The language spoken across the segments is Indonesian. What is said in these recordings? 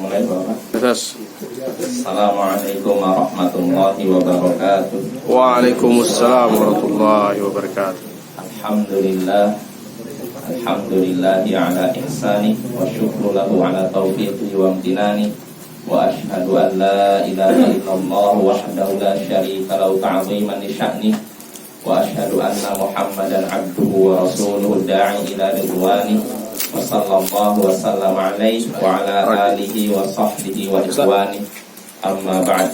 mulai Bapak. Terus. Assalamualaikum warahmatullahi wabarakatuh. Waalaikumsalam warahmatullahi wabarakatuh. Alhamdulillahi ala ihsani wa syukru lahu ala taufiqi wa amtinani wa ashhadu an la ilaha illallah wahdahu la syarika lahu ta'ziman li sya'ni wa ashhadu anna Muhammadan abduhu wa rasuluhu da'i ila ridwani wa sallallahu wa sallam alaihi wa ala alihi wa sahbihi wa ikhwani amma ba'd.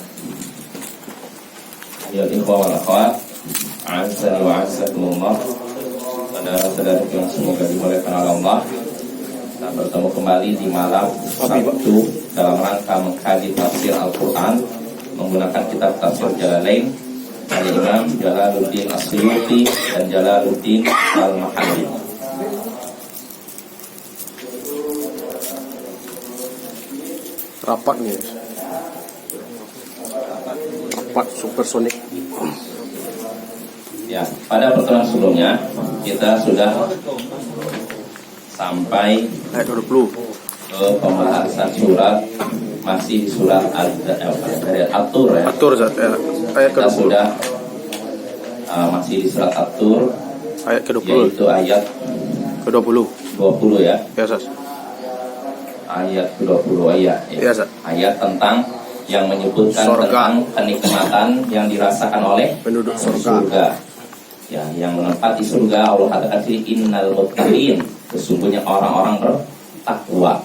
Ya ikhwan wal akhwat, a'azzani wa a'azzakumullah. Saudara-saudara yang semoga dimuliakan oleh Allah, kita bertemu kembali di malam Sabtu dalam rangka mengkaji tafsir Al-Quran menggunakan kitab Tafsir Jalalain dari Imam Jalaluddin As-Suyuti dan Jalaluddin Al-Mahalli. Rapat nih. Rapat supersonik. Ya, pada pertemuan sebelumnya kita sudah sampai Ayat 20. ke pembahasan surat, masih surat At-Tur ya. Atur ayat Kita ke-20. sudah masih di surat At-Tur, Ayat ke-20. yaitu ayat Ke-20. 20 ya. Ya, Sas. Ayat 20 ayat Ya, Sas. ayat tentang yang menyebutkan Surga. tentang kenikmatan yang dirasakan oleh Penduduk surga. surga. Ya, yang menempati surga Allah katakan sini innal muttaqin, sesungguhnya orang-orang bertakwa.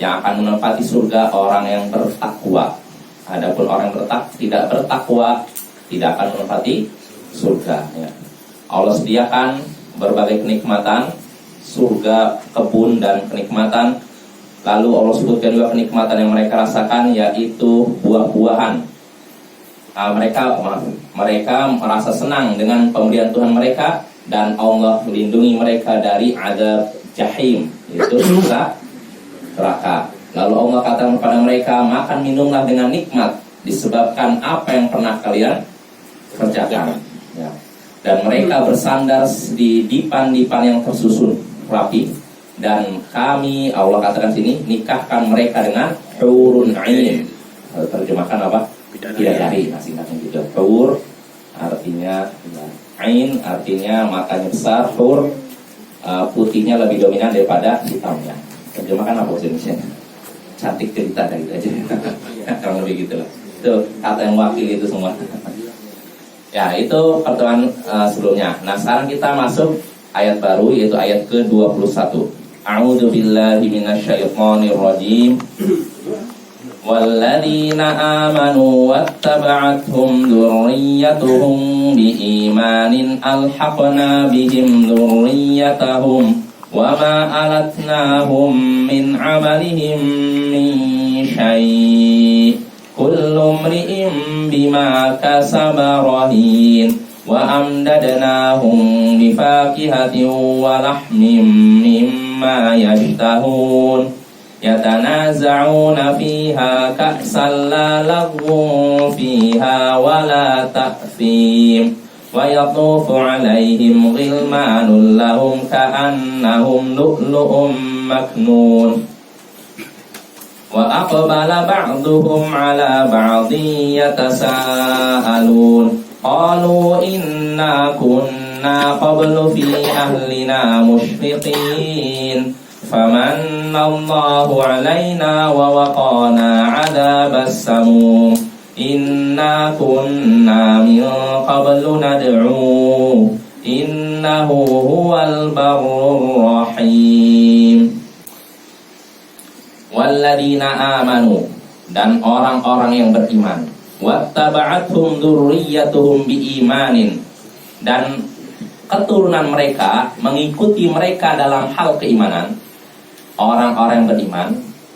Yang akan menempati surga orang yang bertakwa. Adapun orang tidak bertakwa tidak akan menempati surga ya. Allah sediakan berbagai kenikmatan, surga, kebun dan kenikmatan. Lalu Allah sebutkan juga kenikmatan yang mereka rasakan, yaitu buah-buahan. Mereka merasa senang dengan pemberian Tuhan mereka, dan Allah melindungi mereka dari azab jahim, yaitu siksa neraka. Lalu Allah katakan kepada mereka, makan minumlah dengan nikmat disebabkan apa yang pernah kalian kerjakan ya. Dan mereka bersandar di dipan-dipan yang tersusun rapi, dan kami, Allah katakan sini, nikahkan mereka dengan hurun ain. Terjemahkan apa? Bidadari, singkatnya gitu. Hur artinya ain, artinya matanya besar. Hur putihnya lebih dominan daripada hitamnya. Terjemahkan apa bahasa Indonesia? Cantik cerita gitu aja. Kurang lebih gitu lah. Itu kata yang wakil itu semua. Ya, itu pertemuan sebelumnya. Nah, sekarang kita masuk ayat baru, yaitu ayat ke-21. A'udzu billahi minasyaitonir rajim. Walladzina amanu wattaba'athum dzurriyyatuhum biimanin alhaqna bihim dzurriyyatahum wama alatnahum min 'amalihim min syai'. Kullu imri'in bima kasaba rahin wa amdadnahum bifakihatin wa lahmin mimma yashtahun. Yatanaza'una fiha ka'san la laghwun fiha wa la ta'thim wa yatufu 'alaihim ghilmanun lahum ka'annahum lu'lu'un maknun. Wa aqbala ba'duhum 'ala ba'din yatasaalun qalu inna kunna qablu fi ahlina mushfiqin famanallahu 'alaina wa waqana 'adzabas samum inna kunna min qablu nad'u innahu huwal barrur rahim. Walladzina amanu, dan orang-orang yang beriman, wattaba'athum dzurriyyatuhum biimanin, dan keturunan mereka mengikuti mereka dalam hal keimanan. Orang-orang yang beriman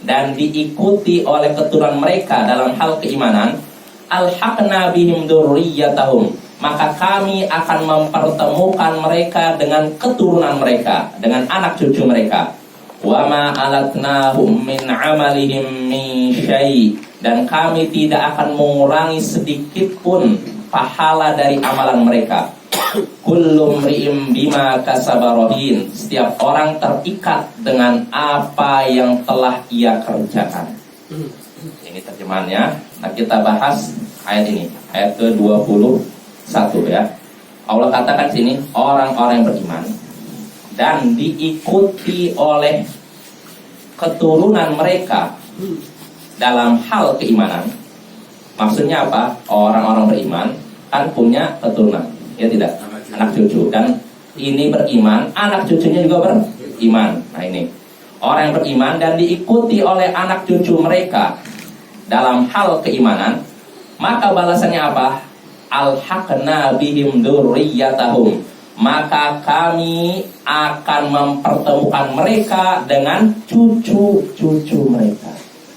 dan diikuti oleh keturunan mereka dalam hal keimanan, alhaqna bihim dzurriyyatahum, maka kami akan mempertemukan mereka dengan keturunan mereka, dengan anak cucu mereka. Wa ma alatnahum min amalihim min syai', dan kami tidak akan mengurangi sedikit pun pahala dari amalan mereka. Kullu mri'im bima kasaba rahin, setiap orang terikat dengan apa yang telah ia kerjakan. Ini terjemahannya. Nah, kita bahas ayat ini, ayat ke-21 ya. Allah katakan sini, orang-orang yang beriman dan diikuti oleh keturunan mereka dalam hal keimanan. Maksudnya apa? Orang-orang beriman kan punya keturunan, ya tidak? Anak cucu. Dan ini beriman, anak cucunya juga beriman. Nah ini, orang yang beriman dan diikuti oleh anak cucu mereka dalam hal keimanan, maka balasannya apa? Alhaqna bihim dzurriyyatahum, maka kami akan mempertemukan mereka dengan cucu-cucu mereka,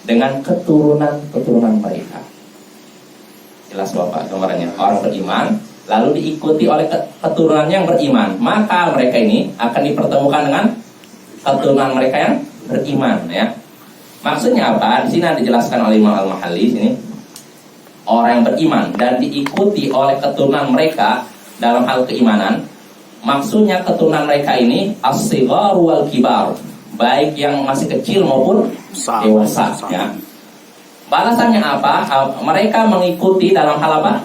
dengan keturunan-keturunan mereka. Jelas Bapak gambarannya, orang beriman lalu diikuti oleh keturunannya yang beriman, maka mereka ini akan dipertemukan dengan keturunan mereka yang beriman ya. Maksudnya apa? Di sini ada dijelaskan oleh Imam Al-Mahalli sini. Orang yang beriman dan diikuti oleh keturunan mereka dalam hal keimanan, maksudnya keturunan mereka ini as-sighar wal kibar, baik yang masih kecil maupun dewasa ya. Balasannya apa? Mereka mengikuti dalam hal apa?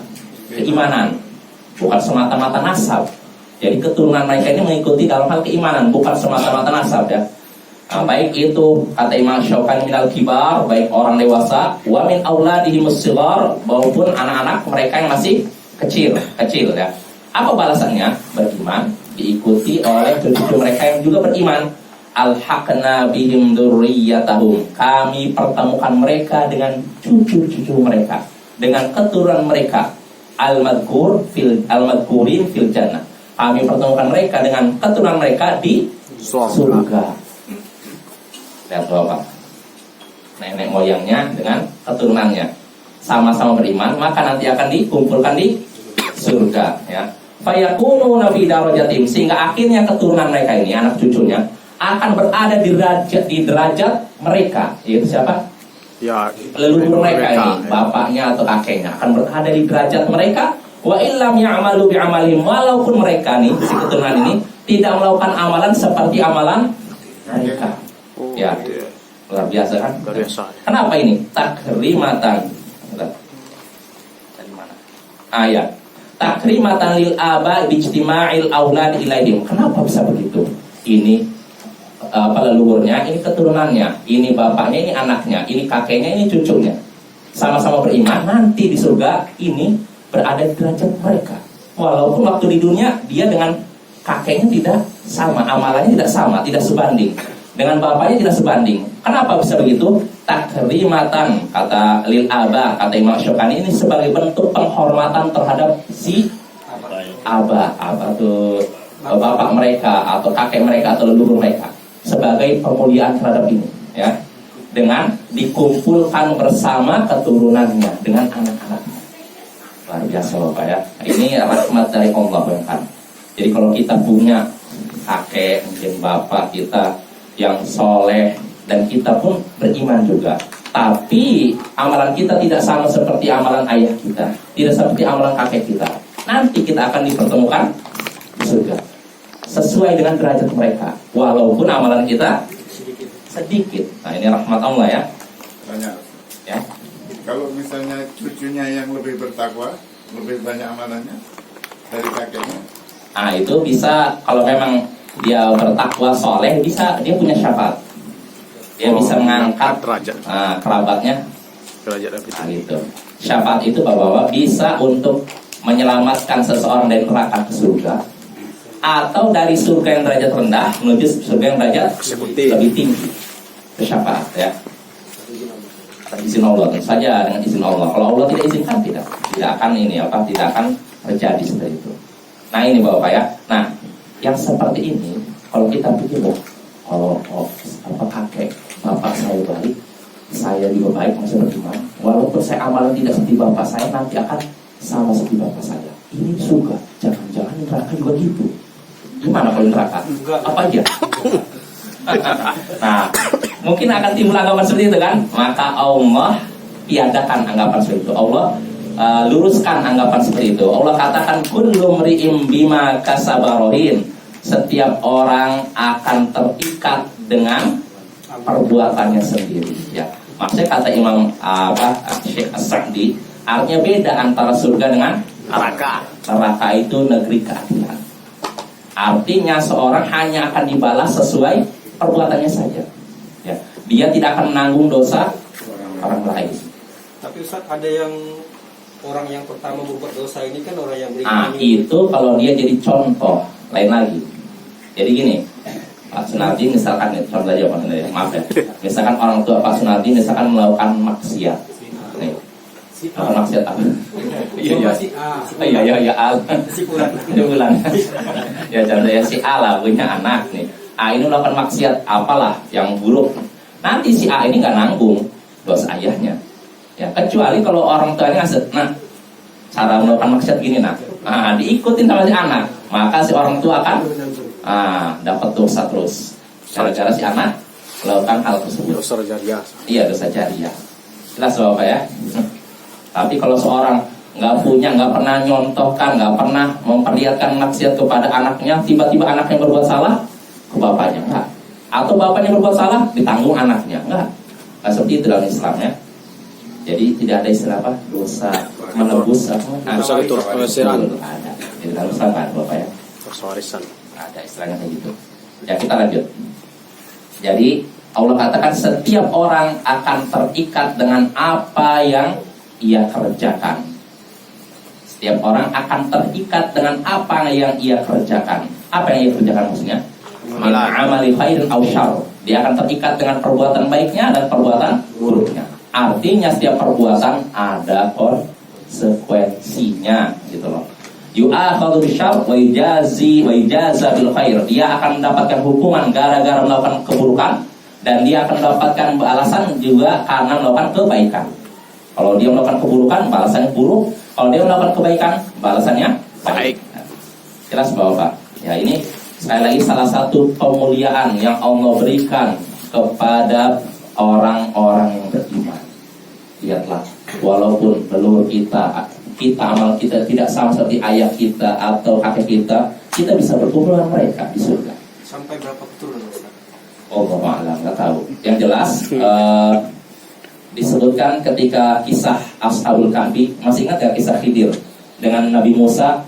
Keimanan, bukan semata-mata nasab. Jadi keturunan mereka ini mengikuti dalam hal keimanan, bukan semata-mata nasab ya. Baik itu kata Imam Syaukani minal kibar, baik orang dewasa, wa min auladihimus shighar, maupun anak-anak mereka yang masih kecil ya. Apa balasannya? Beriman, diikuti oleh cucu mereka yang juga beriman. Alhaqna bihim dzurriyyatahum, kami pertemukan mereka dengan cucu-cucu mereka, dengan keturunan mereka. Al-madkurin fil jannah, kami pertemukan mereka dengan keturunan mereka di surga. Lihat Bapak, nenek moyangnya dengan keturunannya sama-sama beriman, maka nanti akan dikumpulkan di surga ya. Fayakunu nabi darajatim, sehingga akhirnya keturunan mereka ini, anak cucunya, akan berada di derajat mereka. Yaitu siapa? Ya, leluhur mereka ini, bapaknya atau kakeknya akan berada di derajat mereka. Wa illam ya'malu bi'amalihim, walaupun mereka nih, si keturunan ini tidak melakukan amalan seperti amalan mereka. Ya, luar biasa kan? Luar biasa. Kenapa ini? Takrimatan. Dari mana? Ayat. Takrimatan lil aba bijtima'il aulad ilaihim. Kenapa bisa begitu? Ini leluhurnya, ini keturunannya, ini bapaknya, ini anaknya, ini kakeknya, ini cucunya, sama-sama beriman. Nanti di surga ini berada di derajat mereka. Walaupun waktu di dunia dia dengan kakeknya tidak sama, amalannya tidak sama, tidak sebanding. Dengan bapaknya tidak sebanding. Kenapa bisa begitu? Takrimatan, kata lil aba, kata Imam Syaukani, ini sebagai bentuk penghormatan terhadap si aba tuh bapak mereka atau kakek mereka atau leluhur mereka, sebagai pemuliaan terhadap ini ya, dengan dikumpulkan bersama keturunannya dengan anak-anaknya. Luar biasa Bapak ya. Ini rahmat dari Allah kan. Jadi kalau kita punya kakek, mungkin bapak kita yang soleh, dan kita pun beriman juga, tapi amalan kita tidak sama seperti amalan ayah kita, tidak seperti amalan kakek kita, nanti kita akan dipertemukan di surga sesuai dengan derajat mereka, walaupun amalan kita sedikit. Nah ini rahmat Allah ya. Banyak. Ya. Kalau misalnya cucunya yang lebih bertakwa, lebih banyak amalannya dari kakeknya. Nah itu bisa, kalau memang dia bertakwa soleh, bisa dia punya syafaat. Dia bisa mengangkat derajat kerabatnya. Derajat lebih Nah tinggi. gitu. Syafaat itu Bapak-bapak bisa untuk menyelamatkan seseorang dari neraka ke surga, atau dari surga yang derajat rendah menuju surga yang derajat lebih tinggi. Itu syafaat ya. Atas izin Allah, tentu saja dengan izin Allah. Kalau Allah tidak izinkan, tidak akan tidak akan terjadi seperti itu. Nah ini Bapak ya. Nah yang seperti ini, kalau kita pikir kalau kakek bapak saya baik, saya juga baik, masih beriman, walaupun saya amalan tidak seperti bapak saya, nanti akan sama seperti bapak saya. Ini surga, jangan-jangan neraka juga gitu. Gimana kalau neraka? Apa aja? Nah, mungkin akan timbul anggapan seperti itu kan? Maka Allah tiadakan anggapan seperti itu. Allah luruskan anggapan seperti itu. Allah katakan kullu mri'im bima kasabarohin, setiap orang akan terikat dengan perbuatannya sendiri ya. Maksudnya kata Imam Syekh As-Sa'di, artinya beda antara surga dengan Neraka. neraka itu negeri keadilan. Artinya seorang hanya akan dibalas sesuai perbuatannya saja. Ya, dia tidak akan menanggung dosa orang lain. Tapi Ustaz, ada yang orang yang pertama berbuat dosa ini kan orang yang beriman. Itu kalau dia jadi contoh, lain lagi. Jadi gini, Pak Sunardi misalkan, contoh aja Pak Sunardi, maaf ya. Misalkan orang tua Pak Sunardi misalkan melakukan maksiat. Nih, melakukan maksiat apa? Iya, Si Fulan. Ya contohnya si A lah punya anak nih. A ini melakukan maksiat apalah yang buruk. Nanti si A ini nggak nanggung dosa ayahnya. Ya kecuali kalau orang tuanya ngasih, nah cara melakukan maksiat gini nah diikutin sama si anak, maka si orang tua akan dapat dosa terus. Gara-gara si anak melakukan hal tersebut. Dosa jariah. Iya, dosa jariah. Jelas Bapak ya. Tapi kalau seorang nggak pernah nyontohkan, nggak pernah memperlihatkan maksiat kepada anaknya, tiba-tiba anaknya berbuat salah ke bapaknya, enggak. Atau bapaknya berbuat salah, ditanggung anaknya, enggak. Nah, seperti itu dalam Islam ya. Jadi tidak ada istilah apa? Dosa menebus Dosa itu pelesiran. ada. Jadi dalam Islam kan Bapak ya. Dosa warisan. Ada istilahnya kayak gitu. Ya kita lanjut. Jadi Allah katakan setiap orang akan terikat dengan apa yang ia kerjakan. Setiap orang akan terikat dengan apa yang ia kerjakan. Apa yang ia kerjakan maksudnya? Min amali khairin aw syarr. Dia akan terikat dengan perbuatan baiknya dan perbuatan buruknya. Artinya setiap perbuatan ada konsekuensinya gitu loh. Yu'akhadhu bisyarr wa yujaza bil khair. Dia akan mendapatkan hukuman gara-gara melakukan keburukan, dan dia akan mendapatkan balasan juga karena melakukan kebaikan. Kalau dia melakukan keburukan, balasannya buruk. Kalau dia melakukan kebaikan, balasannya baik. Jelas Bapak? Ya, ini sekali lagi salah satu pemuliaan yang Allah berikan kepada orang-orang yang beriman. Lihatlah, walaupun leluhur kita amal kita tidak sama seperti ayah kita atau kakek kita bisa berkumpul dengan mereka di surga. Sampai berapa keturunan Ustaz? Allah Ta'ala nggak tahu. Yang jelas disebutkan ketika kisah Ashabul Kahfi, masih ingat ya kisah Khidir dengan Nabi Musa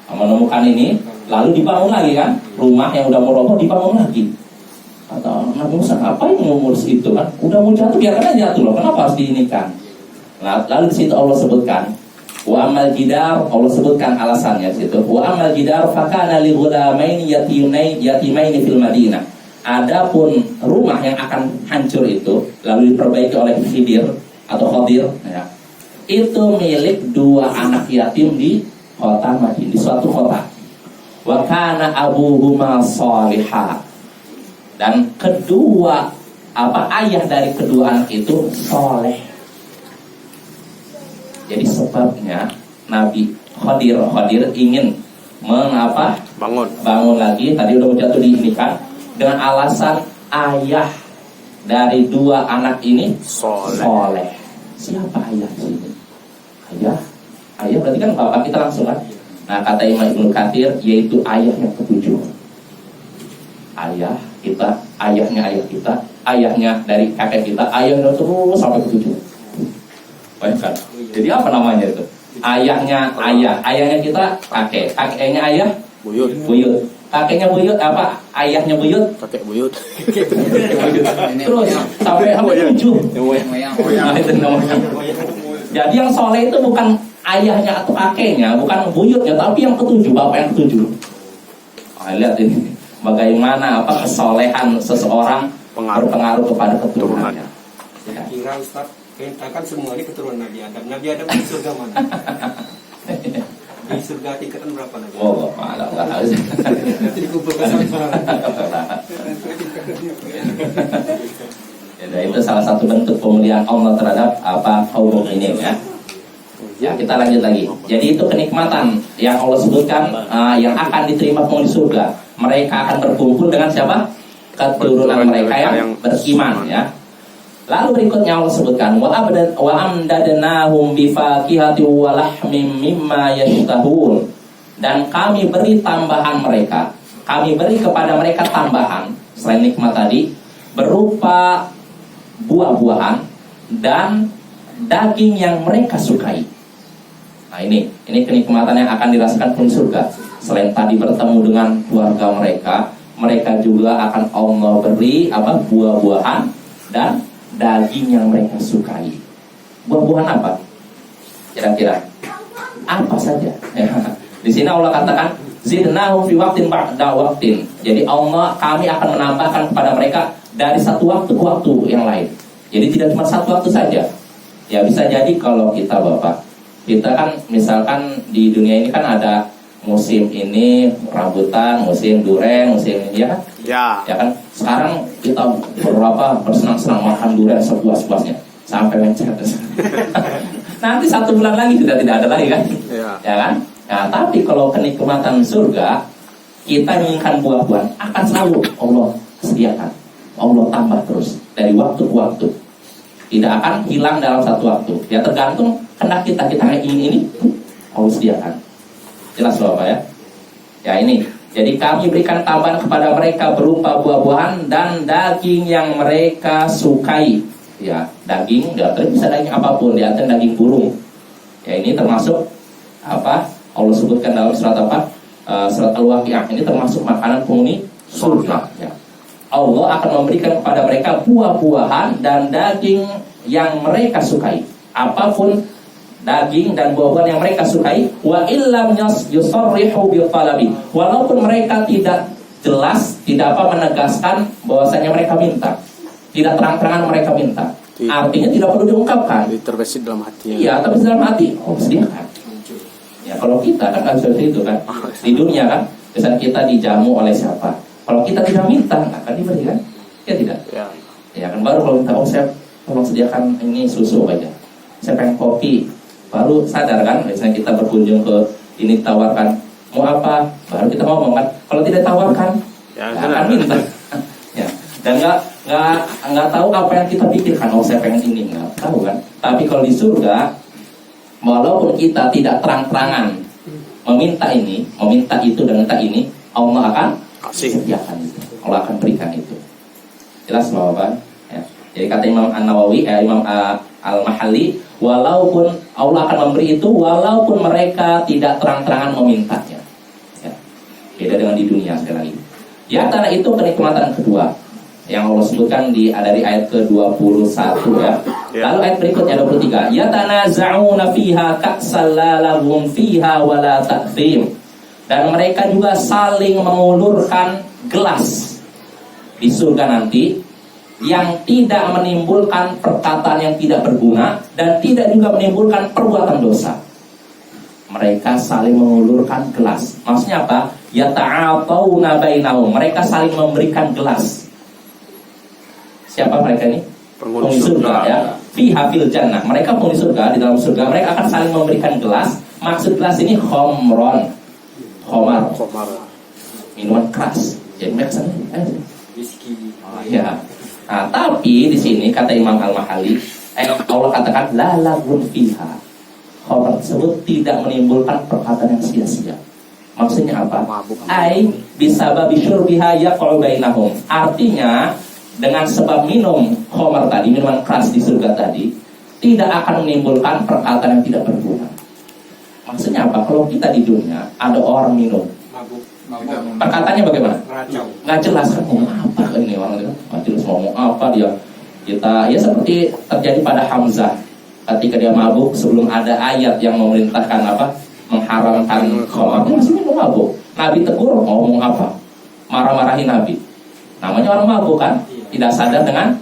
menemukan ini, lalu dibangun lagi kan, rumah yang udah mau roboh dibangun lagi. Atau Nabi Musa ngapain ngurus itu kan, udah mau jatuh biarkan aja jatuh loh, kenapa harus diinikan? Lalu di situ Allah sebutkan wa amal jidar, Allah sebutkan alasannya di situ. Wa amal jidar fakana li ghulamaini yatimaini fil Madinah. Adapun rumah yang akan hancur itu lalu diperbaiki oleh Khidir atau Khadir ya, itu milik dua anak yatim di kota Madinah, di suatu kota. Wa kana abuhuma shalihah. Dan kedua ayah dari kedua anak itu soleh. Jadi sebabnya Nabi Khadir ingin bangun lagi. Tadi udah jatuh diinikan dengan alasan ayah dari dua anak ini soleh. Siapa ayah ini? Ayah berarti kan bapak kita langsung kan. Nah kata Imam Ibnu Katsir, yaitu ayah yang ketujuh. Ayahnya ayah kita, ayahnya dari kakek kita, ayahnya terus sampai ketujuh. Bayangkan. Jadi apa namanya itu? Ayahnya kita kakeknya ayah buyut. Kakeknya buyut apa? Ayahnya buyut. Kakek buyut. Terus sampai ketujuh. Nah, itu namanya. Jadi yang soleh itu bukan ayahnya atau kakeknya, bukan buyutnya, tapi yang ketujuh, bapak yang ketujuh. Lihat ini. Bagaimana kesolehan seseorang berpengaruh kepada keturunannya. Saya kira Ustaz kan semua ini keturunan Nabi Adam. Nabi Adam di surga mana? Di surga tingkatan berapa Nabi? Oh, malah nggak tahu sih. Nanti dikumpulkan sama. Ya, itu salah satu bentuk pemuliaan Allah terhadap kaum mukminin ya. Ya, kita lanjut lagi. Jadi itu kenikmatan yang Allah sebutkan yang akan diterima penghuni surga. Mereka akan berkumpul dengan siapa? Keturunan mereka yang beriman ya. Lalu berikutnya Allah sebutkan wa amdadnahum bifakihati wa lahmim mimma yashtahun. Dan kami beri tambahan mereka. Kami beri kepada mereka tambahan selain nikmat tadi berupa buah-buahan dan daging yang mereka sukai. Nah ini kenikmatan yang akan dirasakan penghuni surga. Selain tadi bertemu dengan keluarga mereka, mereka juga akan Allah beri buah-buahan dan daging yang mereka sukai. Buah-buahan apa? Kira-kira apa saja? Di sini Allah katakan zidnahum fi waqtin ba'da waqtin. Jadi kami akan menambahkan kepada mereka dari satu waktu ke waktu yang lain. Jadi tidak cuma satu waktu saja. Ya bisa jadi kalau kita Bapak, kita kan misalkan di dunia ini kan ada musim ini rambutan, musim durian, musim ini ya kan? Ya kan? Sekarang kita bersenang-senang makan durian sepuas-puasnya sampai mencet. Nanti 1 bulan lagi sudah tidak ada lagi kan? Ya kan? Nah, tapi kalau kenikmatan surga, kita inginkan buah-buahan akan selalu Allah sediakan. Allah tambah terus dari waktu ke waktu. Tidak akan hilang dalam satu waktu. Ya tergantung kehendak kita ingin ini Allah sediakan. Jelas Bapak ya? Ya ini. Jadi kami berikan tambahan kepada mereka berupa buah-buahan dan daging yang mereka sukai. Ya, daging, bisa daging apapun, di antara daging burung. Ya ini termasuk Allah sebutkan dalam surat surat Al-Waqiah. Ini termasuk makanan penghuni surga. Ya. Allah akan memberikan kepada mereka buah-buahan dan daging yang mereka sukai. Apapun daging dan buah-buahan yang mereka sukai, wa illam yusarrihu bil talabi. Walaupun mereka tidak jelas, tidak menegaskan bahwasanya mereka minta. Tidak terang-terangan mereka minta. Artinya tidak perlu diungkapkan. Terbesit dalam hati. Iya, tapi dalam hati. Oh, sediakan. Ya, kalau kita kan nggak seperti itu kan. Di dunia kan, misalnya kita dijamu oleh siapa. Kalau kita tidak minta, nggak akan diberi kan? Ya tidak. Ya kan baru kalau minta, saya tolong sediakan ini susu aja. Saya pengen kopi. Baru sadar kan, misalnya kita berkunjung ke ini tawarkan mau apa, baru kita ngomong kan. Kalau tidak tawarkan, nggak akan minta. Ya. Dan nggak tahu apa yang kita pikirkan. Oh saya pengen ini, nggak tahu kan. Tapi kalau di surga, walaupun kita tidak terang-terangan meminta itu dan minta ini, Allah akan sediakan itu. Allah akan berikan itu. Jelas Bapak? Ya. Jadi kata Imam An-Nawawi, Imam Al-Mahalli, walaupun Allah akan memberi itu, walaupun mereka tidak terang-terangan memintanya. Ya. Beda dengan di dunia sekali lagi. Ya, karena itu kenikmatan kedua yang Allah sebutkan dari ayat ke-21 ya. Lalu ayat berikutnya 23. Yatanaza'una fiha ka'sal la lahum fiha wala ta'thim. Dan mereka juga saling mengulurkan gelas di surga nanti yang tidak menimbulkan perkataan yang tidak berguna dan tidak juga menimbulkan perbuatan dosa. Mereka saling mengulurkan gelas. Maksudnya apa? Yata'atawna bainahum. Mereka saling memberikan gelas. Siapa mereka ini? Penghuni surga ya. Fiha fil jannah. Mereka penghuni surga, di dalam surga mereka akan saling memberikan gelas. Maksud gelas ini khomar. Minuman keras. Jadi mereka whisky. Ya. Nah, tapi di sini kata Imam Al-Mahalli, Allah katakan la lagun fiha. Khamar tersebut tidak menimbulkan perkataan yang sia-sia. Maksudnya apa? Ai bisababi syurbiha yaqa'u bainahum. Artinya dengan sebab minum khamar tadi, minuman keras di surga tadi, tidak akan menimbulkan perkataan yang tidak berguna. Maksudnya apa? Kalau kita di dunia ada orang minum, perkataannya bagaimana? Nggak jelas kan ngomong apa ini orang itu? Nggak jelas ngomong apa dia. Kita ya seperti terjadi pada Hamzah ketika dia mabuk sebelum ada ayat yang memerintahkan mengharamkan khamar, dia masih minum mabuk. Nabi tegur ngomong apa? Marah-marahin Nabi. Namanya orang mabuk kan? Tidak sadar dengan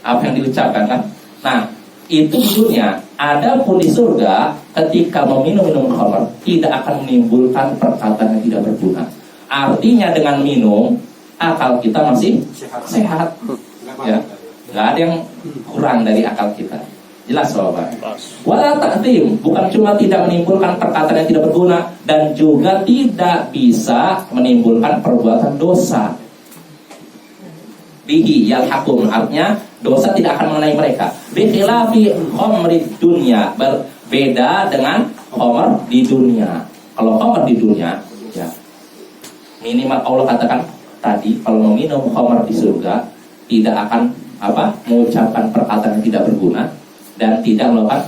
apa yang diucapkan kan? Nah, itu di dunia. Adapun di surga, ketika meminum khamar tidak akan menimbulkan perkataan yang tidak berguna. Artinya dengan minum akal kita masih sehat. Ya, nggak ada yang kurang dari akal kita. Jelas Bapak. Wala ta'tim, bukan cuma tidak menimbulkan perkataan yang tidak berguna dan juga tidak bisa menimbulkan perbuatan dosa. Bihi yalhaqum, artinya dosa tidak akan mengenai mereka. Bikhilafi khamrid dunia, berbeda dengan khamar di dunia. Kalau khamar di dunia, ya minimal Allah katakan tadi kalau meminum khamar di surga tidak akan mengucapkan perkataan yang tidak berguna dan tidak melakukan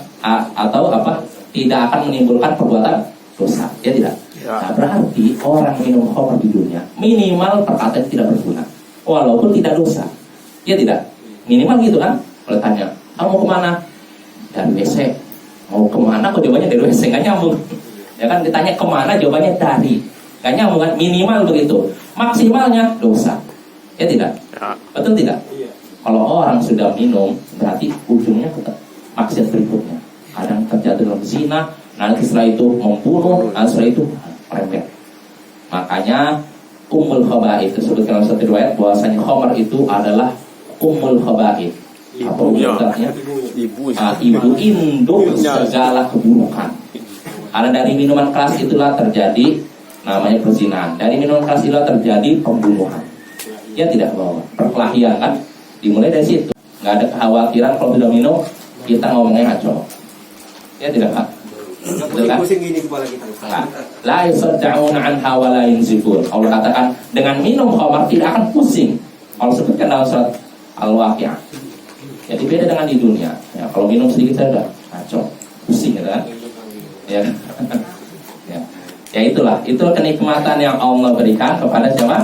tidak akan menimbulkan perbuatan dosa, ya tidak? Ya. Nah, berarti orang minum khamar di dunia minimal perkataan yang tidak berguna, walaupun tidak dosa, ya tidak? Minimal gitu kan? Kalau tanya, kamu mau kemana? Dari WC. Mau kemana? Kok jawabannya dari WC? Nggak nyambung. Ya kan, ditanya kemana, jawabannya dari. Nggak nyambung kan? Minimal begitu. Maksimalnya dosa, ya tidak? Ya. Betul tidak? Iya. Kalau orang sudah minum, berarti ujungnya maksiat berikutnya. Kadang terjatuh dalam zina, nanti setelah itu membunuh, nanti setelah itu merembet. Makanya ummul khaba'ith disebutkan dalam satu riwayat bahwasanya khamar itu adalah ummul khaba'ith. Apa maksudnya? Ibu induk segala keburukan. Karena dari minuman keras itulah terjadi namanya perzinahan. Dari minuman keras itulah terjadi pembunuhan. Ya tidak, bahwa perkelahian kan dimulai dari situ. Nggak ada kekhawatiran kalau sudah minum kita ngomongnya ngaco. Ya tidak, Pak? Betul kan? Pusing gini kepala kita. Enggak. La yusaddauna anha wa la yunzifun. Allah katakan dengan minum khamar tidak akan pusing. Allah sebutkan dalam surat Al-Waqi'ah. Jadi beda dengan di dunia. Ya, kalau minum sedikit saja ngaco, pusing gitu kan? Ya. Ya itulah kenikmatan yang Allah berikan kepada siapa?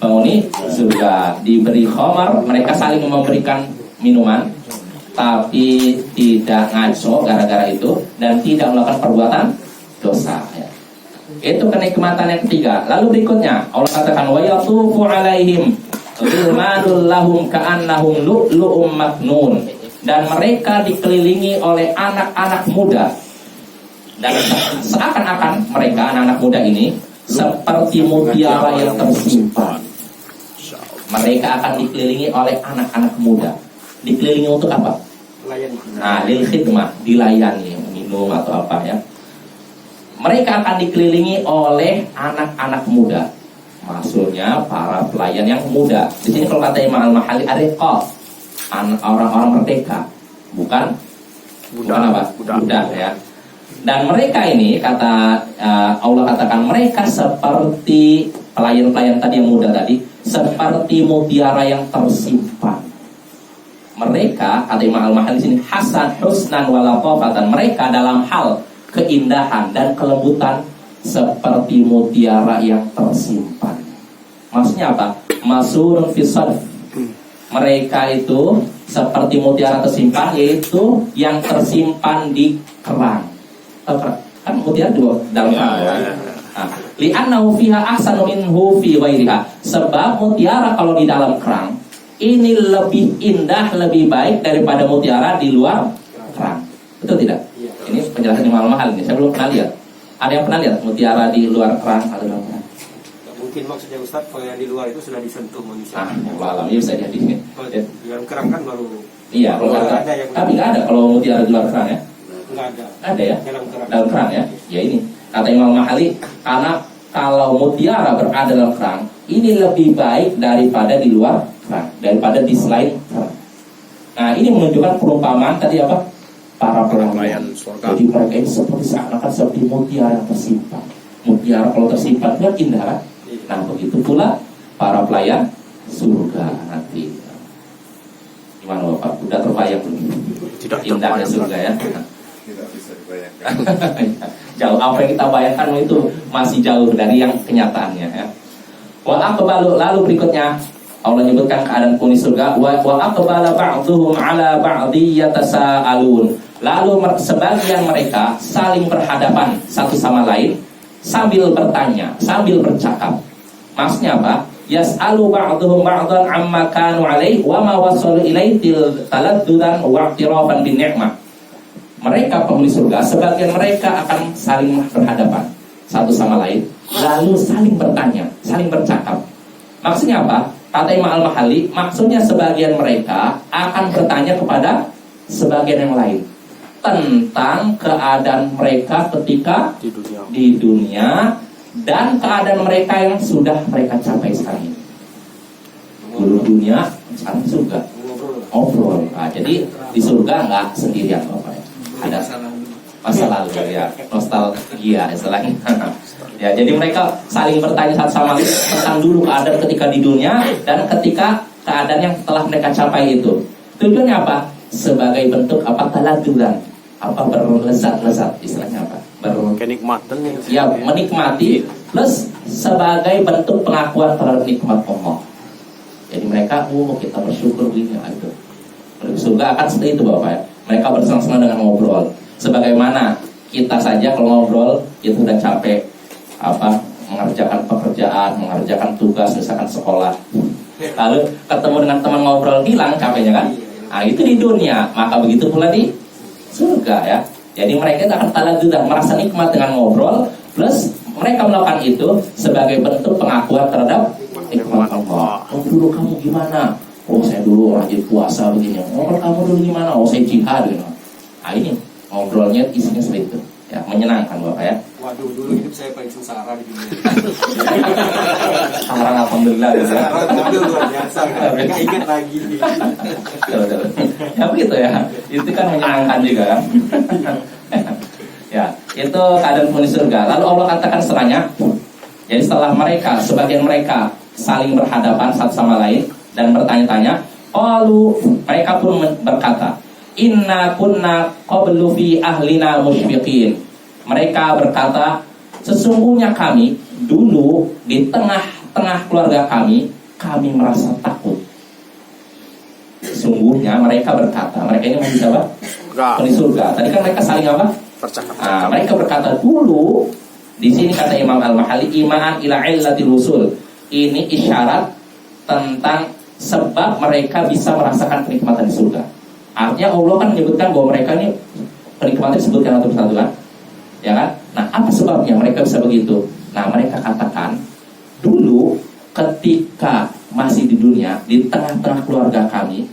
Penghuni surga. Diberi khamar, mereka saling memberikan minuman, tapi tidak ngaco gara-gara itu dan tidak melakukan perbuatan dosa. Ya. Itu kenikmatan yang ketiga. Lalu berikutnya Allah katakan wa yatufu alaihim ghilmanul lahum ka'annahum lu'lu'um maknun, dan mereka dikelilingi oleh anak-anak muda. Dan seakan-akan mereka anak-anak muda ini seperti mutiara yang tersimpan. Mereka akan dikelilingi oleh anak-anak muda. Dikelilingi untuk apa? Nah, lil khidmah, dilayani, minum atau apa ya. Mereka akan dikelilingi oleh anak-anak muda. Maksudnya para pelayan yang muda. Di sini kalau kata Imam Al-Mahali ariqah, orang-orang merdeka, bukan apa? Budak ya. Dan mereka ini kata Allah katakan mereka seperti pelayan-pelayan tadi yang muda tadi, seperti mutiara yang tersimpan. Mereka kata Imam Al-Mahali di sini hasan husnan walatofatan, mereka dalam hal keindahan dan kelembutan seperti mutiara yang tersimpan. Maksudnya apa? Masurun fisad. Mereka itu seperti mutiara tersimpan, yaitu yang tersimpan di kerang. Kan mutiara juga dalam kerang. Li'annahu fiha ahsanu minhu fi ghairiha. Sebab mutiara kalau di dalam kerang ini lebih indah, lebih baik daripada mutiara di luar kerang. Betul tidak? Ini penjelasan Imam Al-Mahali ini. Saya belum pernah lihat. Ada yang pernah lihat mutiara di luar kerang atau dalam kerang? Mungkin maksudnya Ustaz kalau yang di luar itu sudah disentuh manusia. Alamnya bisa jadi. Kalau di dalam kerang kan baru. Iya, kalau kerang. Tapi nggak ada kalau mutiara di luar kerang ya? Nggak ada. Ada ya? Dalam kerang ya? Ya ini kata Imam Mahali, karena kalau mutiara berada dalam kerang ini lebih baik daripada di luar kerang, daripada di selain kerang. Nah ini menunjukkan perumpamaan tadi apa? Para pelayan surga. Jadi mereka ini seperti seakan-akan seperti mutiara yang tersimpan. Mutiara kalau tersimpan kan indah kan? Nah begitu pula para pelayan surga nanti. Gimana Bapak? Udah terbayang belum? Tidak indahnya surga ya? Tidak bisa dibayangkan. Jauh, apa yang kita bayangkan itu masih jauh dari yang kenyataannya ya. Wa aqbalu, lalu berikutnya Allah menyebutkan keadaan penghuni surga, wa aqbala ba'dhum 'ala ba'dhi yatasaalun. Lalu sebagian mereka saling berhadapan satu sama lain sambil bertanya, sambil bercakap. Maksudnya apa? Yas'alu ba'dhum ba'dhan 'amma kanu 'alaihi wa ma wasalu ilaihi taladdudan wa i'tirafan bin ni'mah. Mereka penghuni surga, sebagian mereka akan saling berhadapan satu sama lain, lalu saling bertanya, saling bercakap. Maksudnya apa? Kata Imam Al-Mahali, maksudnya sebagian mereka akan bertanya kepada sebagian yang lain tentang keadaan mereka ketika di dunia dan keadaan mereka yang sudah mereka capai sekarang ini. Dulu dunia, sekarang surga. Ngobrol. Nah, jadi di surga nggak sendirian Bapak ya. Ada masa lalu ya, nostalgia istilahnya. Ya, jadi mereka saling bertanya satu sama lain tentang dulu keadaan ketika di dunia dan ketika keadaan yang telah mereka capai itu. Tujuannya apa? Sebagai bentuk apa? Taladulan, apa berlezat-lezat, istilahnya apa? Kenikmatan nih. Ya, menikmati plus sebagai bentuk pengakuan terhadap nikmat Allah. Jadi mereka, kita bersyukur begini, itu. Surga akan seperti itu Bapak ya. Mereka bersenang-senang dengan ngobrol. Sebagaimana kita saja kalau ngobrol itu udah capek mengerjakan pekerjaan, mengerjakan tugas, misalkan sekolah. Lalu ketemu dengan teman ngobrol hilang capeknya kan? Nah itu di dunia, maka begitu pula di surga ya. Jadi mereka akan taladulah, merasa nikmat dengan ngobrol, plus mereka melakukan itu sebagai bentuk pengakuan terhadap nikmat Allah. Oh dulu kamu gimana? Oh saya dulu rajin puasa begini. Oh kamu dulu gimana? Oh saya jihad gitu. Nah ini ngobrolnya isinya seperti itu. Ya, menyenangkan Bapak ya. Waduh, dulu hidup saya paling sengsara di dunia. Sekarang alhamdulillah gitu ya. Waduh, luar biasa. Nggak ingat lagi. Betul. Ya begitu ya. Itu kan menyenangkan juga kan. Ya, itu keadaan penghuni surga. Lalu Allah katakan setelahnya, jadi setelah mereka, sebagian mereka saling berhadapan satu sama lain dan bertanya-tanya, mereka pun berkata, inna kunna qablu fi ahlina musyfiqin. Mereka berkata, sesungguhnya kami dulu di tengah-tengah keluarga kami merasa takut. Sesungguhnya mereka berkata, mereka ini masih siapa? Penghuni surga. Tadi kan mereka saling apa? Nah, mereka berkata dulu. Di sini kata Imam Al-Mahalli, iman ila illatil wusul. Ini isyarat tentang sebab mereka bisa merasakan kenikmatan di surga. Artinya Allah kan menyebutkan bahwa mereka ini penikmatnya disebutkan satu-satu kan, ya kan? Nah apa sebabnya mereka bisa begitu? Nah mereka katakan dulu ketika masih di dunia di tengah-tengah keluarga kami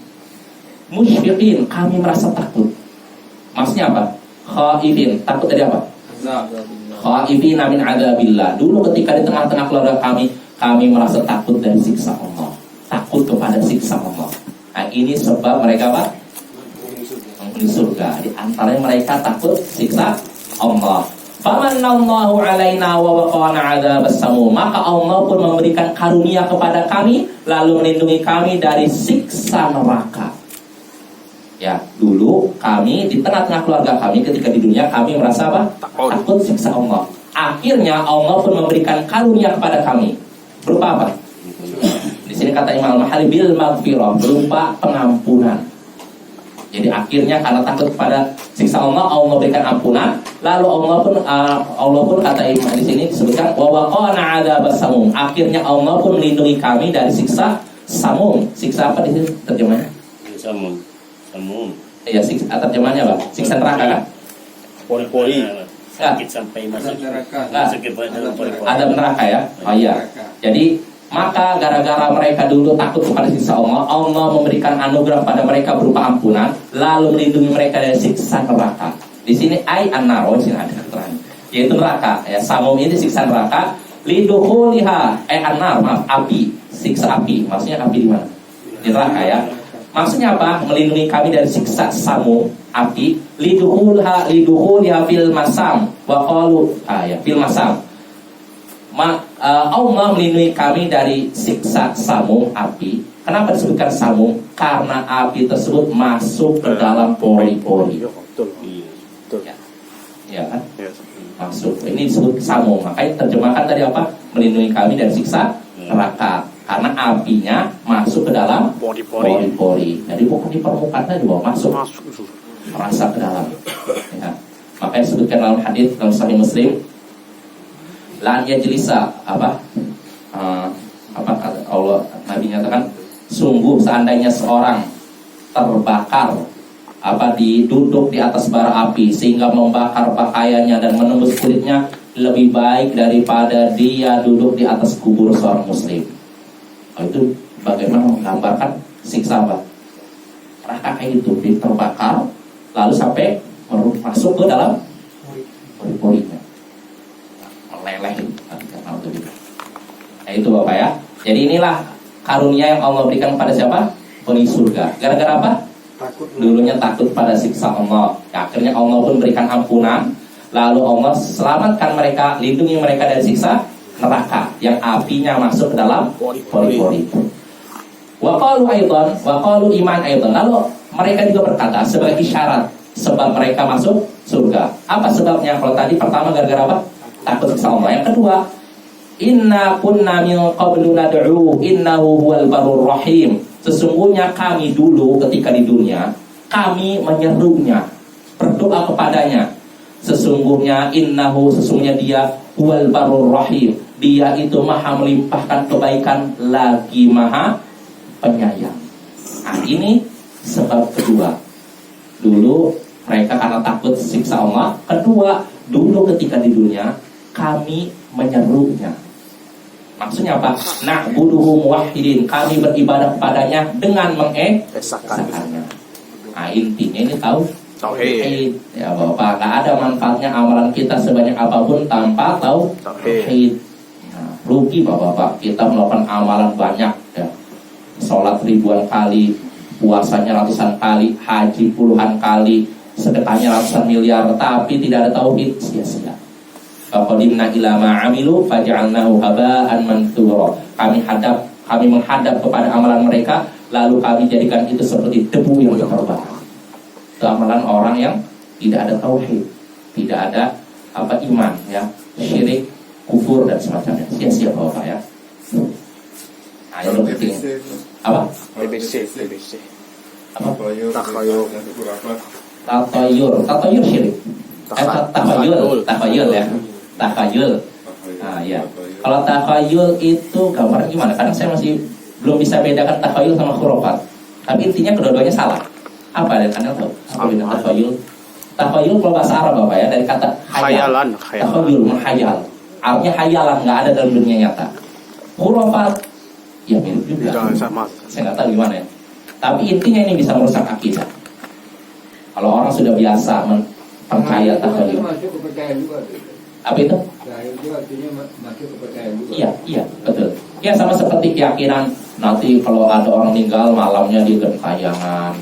musyfiqin, kami merasa takut. Maksudnya apa? Khaifin, takut dari apa? Khaifin min adzabillah. Dulu ketika di tengah-tengah keluarga kami merasa takut dari siksa Allah, takut kepada siksa Allah. Nah ini sebab mereka apa? Di surga. Di antaranya mereka takut siksa Allah. Famanallahu alaina wa waqana adzabas samum. Maka Allah pun memberikan karunia kepada kami lalu melindungi kami dari siksa neraka. Ya, dulu kami di tengah-tengah keluarga kami ketika di dunia kami merasa apa? Takut siksa Allah. Akhirnya Allah pun memberikan karunia kepada kami. Berupa apa? Di sini kata Imam Al-Mahalli bil maghfirah, berupa pengampunan. Jadi akhirnya karena takut kepada siksa Allah, Allah berikan ampunan. Lalu Allah pun kata Imam di sini disebutkan wa waqana adzabas samum. Akhirnya Allah pun melindungi kami dari siksa samum. Siksa apa di sini terjemahnya? Samum. Iya, siksa terjemahnya apa? Siksa neraka kan? Pori-pori. Sakit sampai masuk neraka. sakit dalam pori-pori. Ada neraka ya? Oh iya. Jadi maka gara-gara mereka dulu takut kepada siksa Allah, Allah memberikan anugerah pada mereka berupa ampunan, lalu melindungi mereka dari siksa neraka. Di sini an-nar, di sini ada keterangan, yaitu neraka. Ya, samum ini siksa neraka. Liduhuliha, an-nar, maaf, api, siksa api. Maksudnya api di mana? Di neraka ya. Maksudnya apa? Melindungi kami dari siksa samum, api. Liduhuliha fil masam, wa qalu, fil masam. Allah melindungi kami dari siksa samum api. Kenapa disebutkan samum? Karena api tersebut masuk ke dalam pori-pori. Betul. Ya kan? Masuk. Ini disebut samum. Makanya terjemahkan tadi apa? Melindungi kami dari siksa neraka. Karena apinya masuk ke dalam pori-pori. Jadi bukan di permukaan saja, masuk. Merasa ke dalam. Ya. Makanya disebutkan dalam hadis dalam Sahih Muslim. Lan yajlisa apa kata Allah, Nabi nyatakan sungguh seandainya seorang terbakar duduk di atas bara api sehingga membakar pakaiannya dan menembus kulitnya lebih baik daripada dia duduk di atas kubur seorang muslim. Itu bagaimana menggambarkan siksa apa? Neraka kayak itu, terbakar lalu sampai masuk ke dalam pori-porinya. Meleleh. Nah itu Bapak ya. Jadi inilah karunia yang Allah berikan kepada siapa? Penghuni surga. Gara-gara apa? Takut. Dulunya takut pada siksa Allah. Ya, akhirnya Allah pun berikan ampunan. lalu Allah selamatkan mereka, lindungi mereka dari siksa neraka yang apinya masuk ke dalam pori-pori. Wa qalu aidan, wa qalu iman aidan. Lalu mereka juga berkata sebagai isyarat sebab mereka masuk surga. Apa sebabnya? Kalau tadi pertama gara-gara apa? Takut siksa Allah. Yang kedua, inna kunna min qablu nad'u innahu huwal barur rahim. Sesungguhnya kami dulu ketika di dunia kami menyerunya, berdoa kepadanya. Sesungguhnya sesungguhnya dia huwal barur rahim. Dia itu maha melimpahkan kebaikan lagi maha penyayang. Nah, ini sebab kedua. Dulu mereka karena takut siksa Allah. Kedua, dulu ketika di dunia kami menyerunya. Maksudnya apa? Na'buduhu muwahhidin. Kami beribadah kepadanya dengan mengesakannya. Nah, intinya ini tahu tauhid. Ya Bapak, gak ada manfaatnya amalan kita sebanyak apapun tanpa tahu tauhid. Nah, rugi Bapak, kita melakukan amalan banyak ya. Sholat ribuan kali, puasanya ratusan kali, haji puluhan kali, sedekahnya ratusan miliar, tapi tidak ada tauhid, sia-sia. Faqadimna ila ma 'amilu faj'alnahu haba'an manthura. Kami menghadap kepada amalan mereka, lalu kami jadikan itu seperti debu yang terbang. Itu amalan orang yang tidak ada tauhid, tidak ada iman ya, syirik, kufur dan semacamnya. Sia-sia Bapak ya. Nah, yang penting apa? BBC. Apa? Takhayul. Tatayur syirik. Takhayul ya. Takhayul. Nah, ya. Kalau takhayul itu gambar gimana? Kadang saya masih belum bisa bedakan takhayul sama khurafat. Tapi intinya kedua-duanya salah. Apa ya? Anda tahu? Apa itu takhayul? Takhayul kalau bahasa Arab Bapak ya, dari kata Khayalan. Takhayul, menghayal. Artinya hayalan, nggak ada dalam dunia nyata. Khurafat ya mirip juga. Jangan sama. Saya nggak tahu gimana ya. Tapi intinya ini bisa merusak akidah. Kalau orang sudah biasa percaya takhayul. Masuk kepercayaan juga. Apa itu? Takhayul itu artinya masuk kepercayaan juga. Iya, betul. Ya sama seperti keyakinan nanti kalau ada orang meninggal malamnya di gentayangan.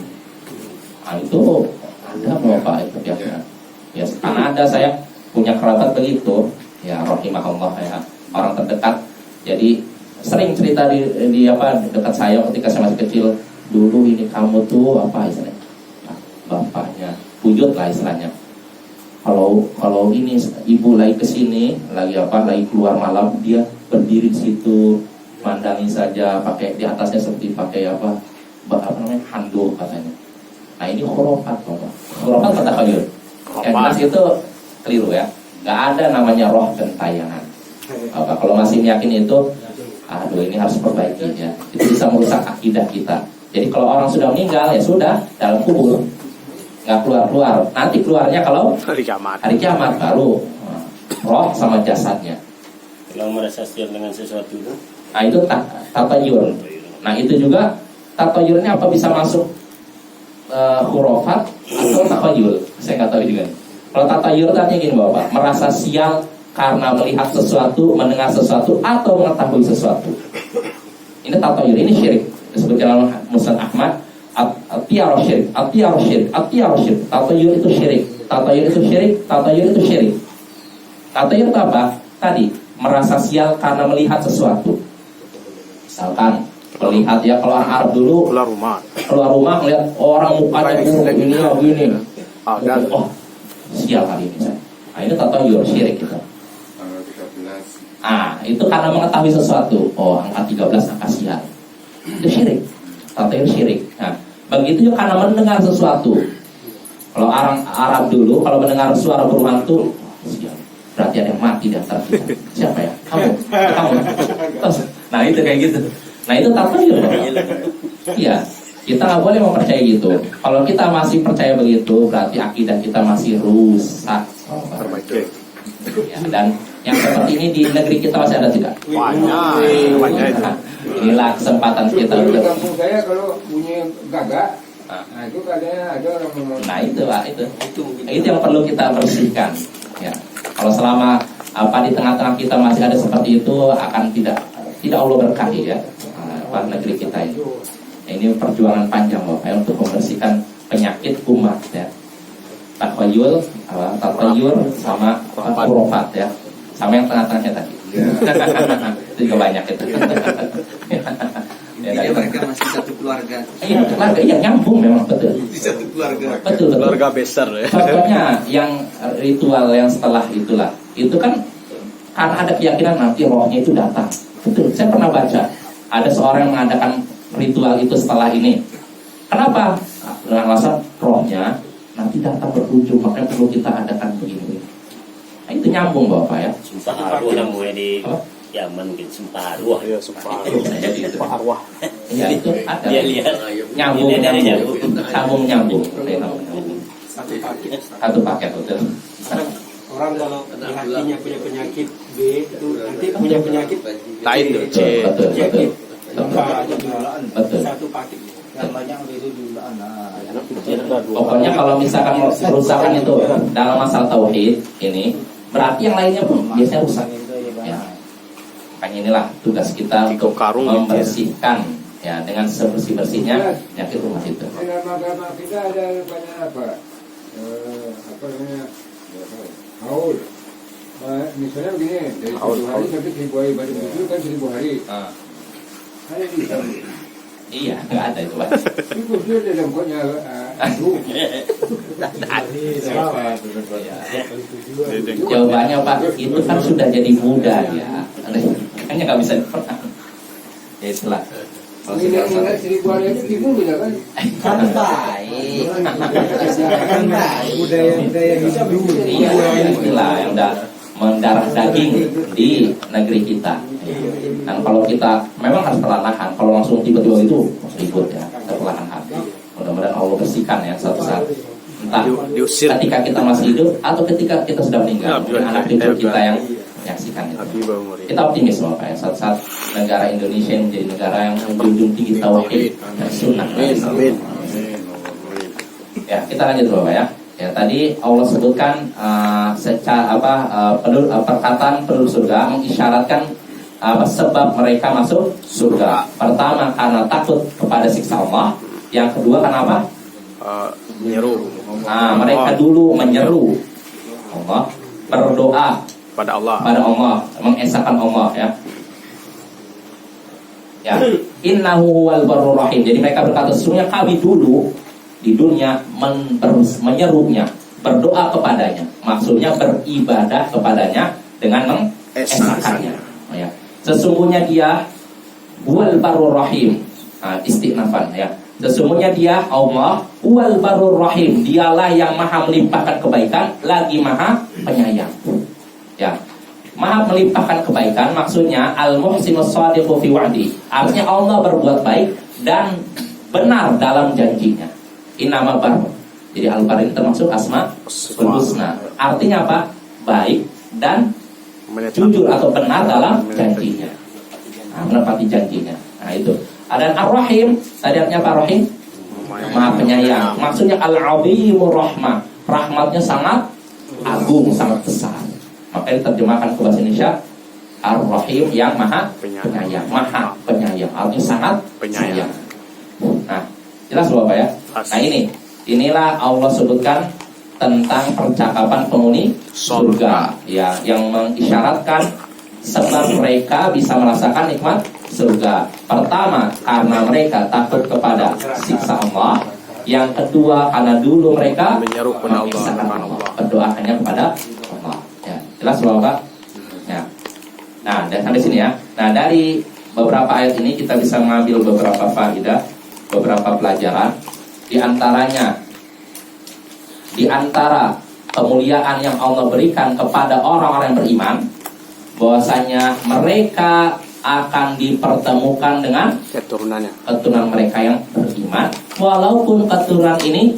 Nah itu ada Bapak itu keyakinan. Ya, karena ada saya punya kerabat begitu. Ya, rahimahullah ya, orang terdekat. Jadi sering cerita di dekat saya ketika saya masih kecil. Dulu ini kamu tuh apa istilahnya? Bapaknya, wujud lah istilahnya. Kalau ini ibu lagi kesini, lagi keluar malam, dia berdiri di situ, mandangi saja, pakai di atasnya seperti pakai handuk katanya. Nah ini khurafat Bapak. Khurafat kata takhayul. Yang jelas itu keliru ya. Gak ada namanya roh gentayangan. Bapak kalau masih yakin itu, aduh ini harus perbaiki ya. Itu bisa merusak akidah kita. Jadi kalau orang sudah meninggal ya sudah dalam kubur, nggak keluar. Nanti keluarnya kalau hari kiamat baru roh sama jasadnya. Kalau merasa siap dengan sesuatu itu. Nah itu tatayur. Nah itu juga tatayurnya apa bisa masuk khurafat atau takhayul? Saya nggak tahu juga. Kalau tatayur tanya gini Bapak, merasa sial karena melihat sesuatu, mendengar sesuatu atau mengetahui sesuatu. Ini tatayur, ini syirik. Disebut dalam Musnad Ahmad, at-tiyarah syirik. Tatayur itu syirik. Tatayur itu syirik. Tatayur itu apa? Tadi merasa sial karena melihat sesuatu. Misalkan melihat ya, kalau orang Arab dulu keluar rumah melihat orang mukanya begini. Oh, sial kali ini saya. Nah, itu tatayur syirik gitu. Itu karena mengetahui sesuatu. Oh, angka 13 angka sial. Itu syirik. Tatayur syirik. Nah, begitu juga karena mendengar sesuatu. Kalau orang Arab dulu kalau mendengar suara burung hantu, sial. Berarti ada yang mati di antara kita. Siapa ya? Kamu. Nah, itu kayak gitu. Nah, itu tatayur. Iya. Kita nggak boleh mempercayai gitu. Kalau kita masih percaya begitu, berarti akidah kita masih rusak. Ya, dan yang seperti ini di negeri kita masih ada tidak? Banyak. Nah, inilah kesempatan kita Di untuk. kampung saya kalau bunyi gagak, nah itu katanya ada orang ngomong. Nah itu Pak, itu yang perlu kita bersihkan. Ya, kalau selama di tengah-tengah kita masih ada seperti itu, akan tidak Allah berkahi ya negeri kita ini. Ini perjuangan panjang Bapak ya, untuk membersihkan penyakit umat ya. takhayul, tatayur sama khurafat ya. Sama yang tengah-tengahnya tadi. Ya. Itu juga banyak itu. Ya, Jadi mereka masih satu keluarga. iya, keluarga yang nyambung memang betul. Satu keluarga. Betul. Keluarga besar ya. Contohnya yang ritual yang setelah itulah, itu kan karena ada keyakinan nanti rohnya itu datang. Betul, saya pernah baca ada seorang yang mengadakan ritual itu setelah ini. Kenapa? Dengan alasan rohnya nanti datang berkunjung, makanya perlu kita adakan begini. Nah, itu nyambung Bapak ya. Sumpah arwah namanya di Apa? Yaman gitu, sumpah arwah. Iya, sumpah. Jadi itu. Sumpah arwah. Ya itu ada. Dia lihat Nyambung, Dia dari nyambung. Nyambung. Satu paket. Satu paket betul. Orang kalau di hatinya punya penyakit B itu nanti punya penyakit Lain tuh, C. Betul. penyakit Betul. lupa aja jualan Betul. satu paket. Yang banyak itu jualan. Pokoknya kalau misalkan kerusakan itu dalam masalah tauhid ini, berarti yang lainnya pun biasanya rusak. Ya. Makanya inilah tugas kita untuk karung gitu ya. membersihkan ya dengan sebersih-bersihnya penyakit rumah itu. Dalam agama kita ada banyak apa? Apa namanya? Haul. Misalnya begini, dari 1 hari sampai 1000 hari, baru itu kan 1000 hari. Ada di sana. Iya, nggak ada itu Pak. Itu dia dalam kodnya itu. Jawabannya Pak, itu kan sudah jadi budaya. Makanya nggak bisa diperang. Ya itulah. Kalau sudah Ingat 1000 hari itu bingung tidak kan? Kan baik. Kan baik. Budaya kita dulu. Iya, itulah yang udah mendarah daging di negeri kita. Dan kalau kita memang harus perlahan, kalau langsung tiba-tiba itu ribut ya, perlahan. Mudah-mudahan Allah bersihkan ya suatu saat. Entah Diusir. ketika kita masih hidup atau ketika kita sudah meninggal, anak cucu kita yang menyaksikan itu. Habibah Umari. Kita optimis Bapak ya, suatu saat negara Indonesia menjadi negara yang menjunjung tinggi tauhid dan sunnah. Amin. Ya, kita lanjut Bapak ya. Ya tadi Allah sebutkan secara perkataan penduduk surga mengisyaratkan sebab mereka masuk surga. Pertama karena takut kepada siksa Allah. Yang kedua kenapa? Menyeru Mereka dulu menyeru Allah, berdoa pada Allah. pada Allah, mengesahkan Allah ya. Ya, innahu huwal barur rahim. Jadi mereka berkata sesungguhnya kami dulu di dunia menyerunya, berdoa kepadanya, maksudnya beribadah kepadanya dengan mengesahkannya. Ya. Sesungguhnya dia huwal barur rahim, istinafan ya. Sesungguhnya dia Allah huwal barur rahim, dialah yang maha melimpahkan kebaikan lagi maha penyayang. Ya. Maha melimpahkan kebaikan maksudnya al-muhsinus shadiqu fi wa'di. Artinya Allah berbuat baik dan benar dalam janjinya. Innama bar. Jadi al-bar ini termasuk asma husna. Artinya apa? Baik dan jujur atau benar dalam janjinya. Menepati janjinya. Nah itu. Ada ar-rahim. Tadi artinya apa rahim? Maha penyayang. Maksudnya al-azimur rahmah. Rahmatnya sangat agung, sangat besar. Maka diterjemahkan ke bahasa Indonesia ar-rahim yang maha penyayang. Maha penyayang. Artinya sangat penyayang. Nah, jelas Bapak ya. Nah inilah Allah sebutkan tentang percakapan penghuni surga ya, yang mengisyaratkan sebab mereka bisa merasakan nikmat surga. Pertama karena mereka takut kepada siksa Allah. Yang kedua karena dulu mereka menyeru kepada Allah, berdoa hanya kepada Allah. Ya, jelas Bapak. Ya. Nah, dan sampai sini ya. Nah, dari beberapa ayat ini kita bisa mengambil beberapa faedah, beberapa pelajaran. Di antaranya, di antara kemuliaan yang Allah berikan kepada orang-orang yang beriman, bahwasanya mereka akan dipertemukan dengan keturunan mereka yang beriman, walaupun keturunan ini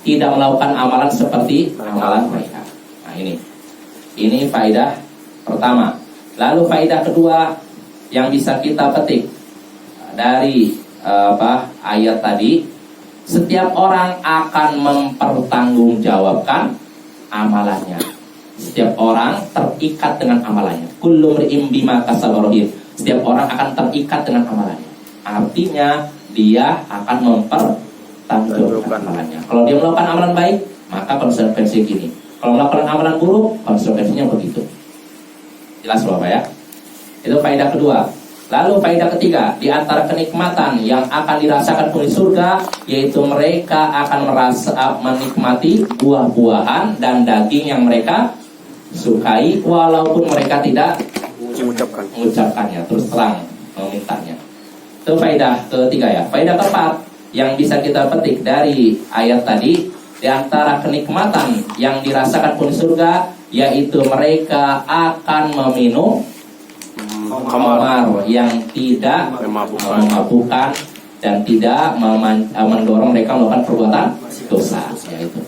tidak melakukan amalan seperti amalan mereka. Nah ini faedah pertama. Lalu faedah kedua yang bisa kita petik dari ayat tadi. Setiap orang akan mempertanggungjawabkan amalannya. Setiap orang terikat dengan amalannya. Kullu mri'in bima kasaba rahin. Setiap orang akan terikat dengan amalannya. Artinya dia akan mempertanggungjawabkan amalannya. Kalau dia melakukan amalan baik, maka konsekuensi gini. Kalau melakukan amalan buruk, konsekuensinya begitu. Jelas Bapak ya? Itu faedah kedua. Lalu faedah ketiga, di antara kenikmatan yang akan dirasakan penghuni surga, yaitu mereka akan menikmati buah-buahan dan daging yang mereka sukai, walaupun mereka tidak mengucapkannya, terus terang memintanya. Itu faedah ketiga ya. Faedah keempat yang bisa kita petik dari ayat tadi, di antara kenikmatan yang dirasakan penghuni surga, yaitu mereka akan meminum khamar yang tidak memabukkan dan tidak mendorong mereka melakukan perbuatan dosa, yaitu.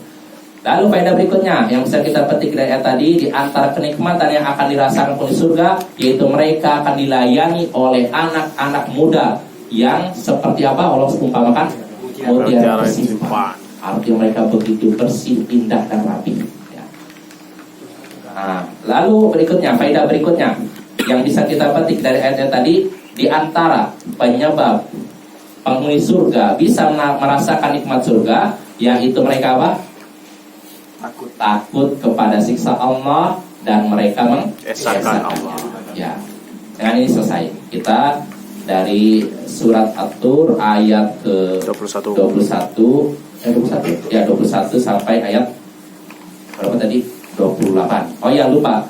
Lalu faedah berikutnya yang bisa kita petik dari ayat tadi, di antara kenikmatan yang akan dirasakan penghuni surga, yaitu mereka akan dilayani oleh anak-anak muda yang seperti apa Allah umpamakan mutiara tersimpan. Artinya mereka begitu bersih, indah dan rapi. Ya. Nah, lalu berikutnya, faedah berikutnya yang bisa kita petik dari ayat tadi, di antara penyebab penghuni surga bisa merasakan nikmat surga, yaitu mereka apa? Takut kepada siksa Allah dan mereka mengesahkan Allah. Ya. Dengan ini selesai. Kita dari surat At-Tur ayat ke 21 sampai ayat berapa tadi? 28. Oh ya, lupa.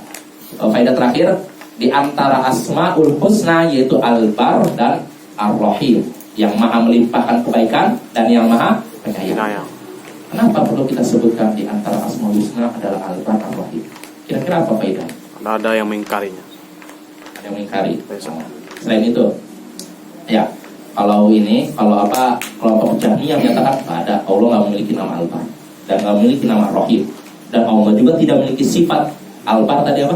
Faedah terakhir, di antara Asmaul Husna yaitu Al-Bar dan Ar-Rahim, yang maha melimpahkan kebaikan dan yang maha penyayang. Kenapa perlu kita sebutkan di antara Asmaul Husna adalah Al-Bar dan Ar-Rahim? Kira-kira apa faedah? Ada yang mengingkarinya. Ada yang mengingkari. Selain itu, ya, kalau kelompok Jahmiyah menyatakan ada, Allah nggak memiliki nama Al-Bar dan nggak memiliki nama Ar-Rahim, dan Allah juga tidak memiliki sifat. Al-Bar tadi apa?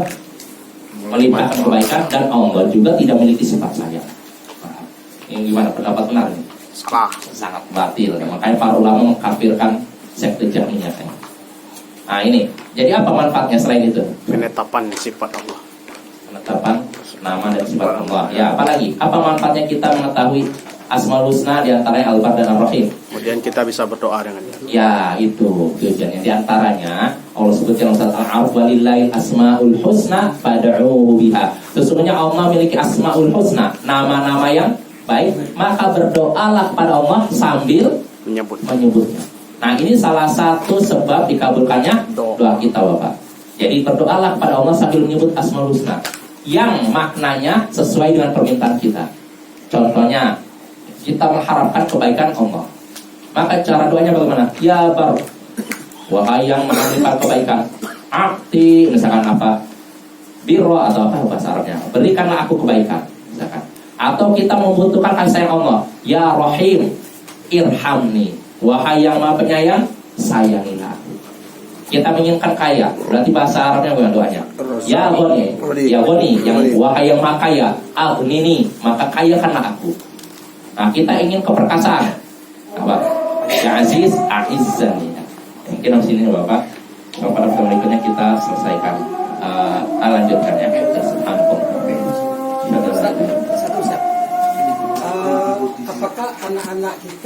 Melimpahkan kebaikan, dan Allah juga tidak memiliki sifat sayang. Nah, ini gimana pendapat benar ini? Salah. Sangat batil. Makanya para ulama mengkafirkan sekte Jahmiyah. Nah ini, jadi apa manfaatnya selain itu? Penetapan sifat Allah. Penetapan nama dan sifat Allah. Ya, apalagi? Apa manfaatnya kita mengetahui Asmaul Husna di antaranya Al-Bar dan Ar-Rahim? Kemudian kita bisa berdoa dengannya. Ya, itu tujuannya. Di antaranya Allah sebutkan Ustaz Al-Araf, walillahi asmaul husna fad'uhu biha. Sesungguhnya Allah memiliki asmaul husna, nama-nama yang baik, maka berdoalah kepada Allah sambil menyebutnya. Nah, ini salah satu sebab dikabulkannya doa kita, Bapak. Jadi berdoalah kepada Allah sambil menyebut asmaul husna yang maknanya sesuai dengan permintaan kita. Contohnya, kita mengharapkan kebaikan Allah, maka cara doanya bagaimana? Ya Bar, wahai yang mengharapkan kebaikan, akti, misalkan apa, birro atau apa bahasa Arabnya, berikanlah aku kebaikan, misalkan. Atau kita membutuhkan kasih sayang Allah, ya Rahim, irhamni, wahai yang maha penyayang, sayangilah aku. Kita menginginkan kaya, berarti bahasa Arabnya bagaimana doanya? Ya Ghani, ya Ghani, yang wahai yang maha kaya, aghnini, maka kayakanlah aku. Nah, kita ingin keperkasaan, apa? Ya Aziz, a'izzani. Mungkin di sini Bapak. Pada pertemuan berikutnya kita selesaikan, lanjutkan ya. Apakah anak-anak kita